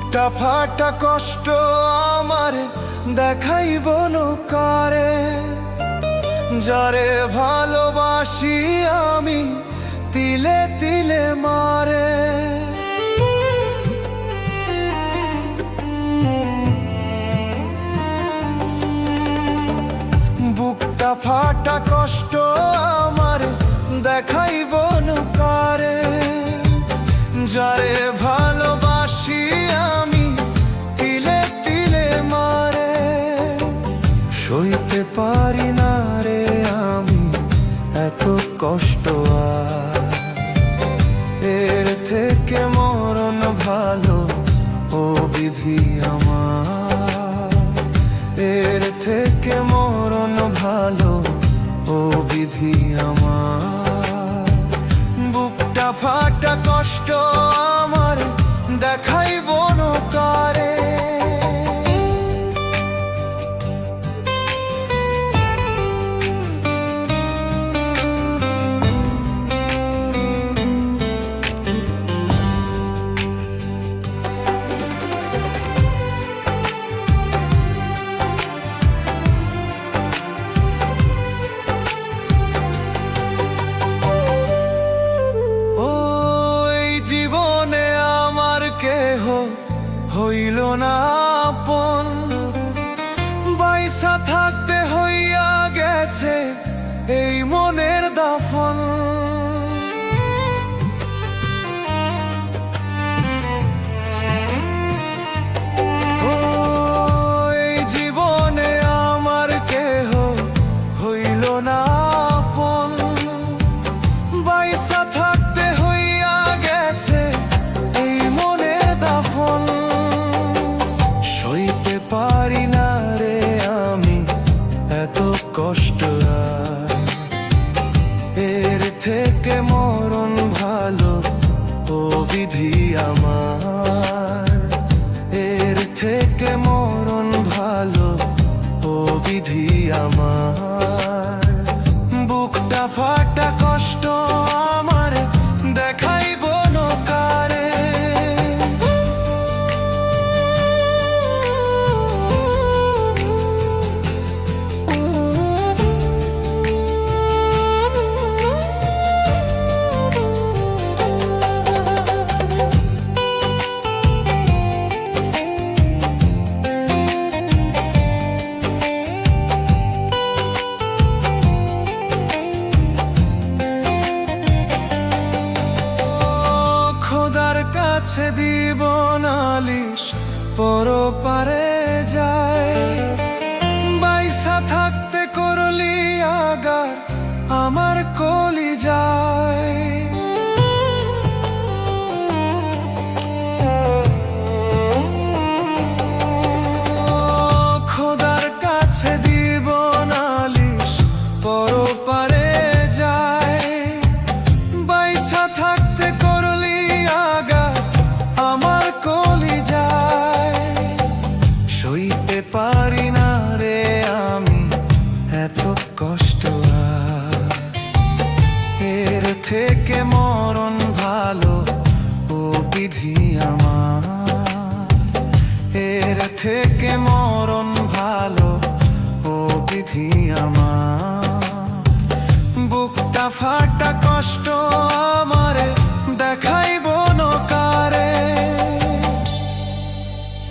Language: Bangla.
বুকটা ফাটা কষ্ট আমার দেখাইব কারে, যারে ভালোবাসি আমি তিলে তিলে মারে। বুকটা ফাটা কষ্ট আমার দেখাইব কারে, যারে ভালোবাসি আমি তিলে তিলে মারে। সইতে পারি না রে আমি এত কষ্ট আর, এর থেকে মরণ ভালো ও বিধি আমার, এর থেকে মরণ ভালো ও বিধি আমার। বুকটা ফাটা কষ্ট আমার দেখাইব কারে। কেহ হইল না আপন, বাইসা থাকতে হইয়া গেছে এই মনের দাফন। এই জীবনে আমার কেহ হইল না আপন, বাইসা থাকতে হইয়া গেছে সইতে পারি না রে আমি এত কষ্ট আর, এর থেকে মরণ ভালো ও বিধি আমার, এর থেকে মরণ ভালো ও বিধি আমার। বুকটা ফাটা কষ্ট আমার দেখাইব কারে। কাছে দিব নালিশ পরপারে যায়, বাইসা থাকতে করলি আগার আমার কলি যায়। খোদার কাছে দিব নালিশ পরপারে যায়, বাইসা থাকতে করলি আগার আমার কলি যায়। সইতে পারি না রে আমি এত কষ্ট আর, এর থেকে মরণ ভালো ও বিধি আমার, এর থেকে মরণ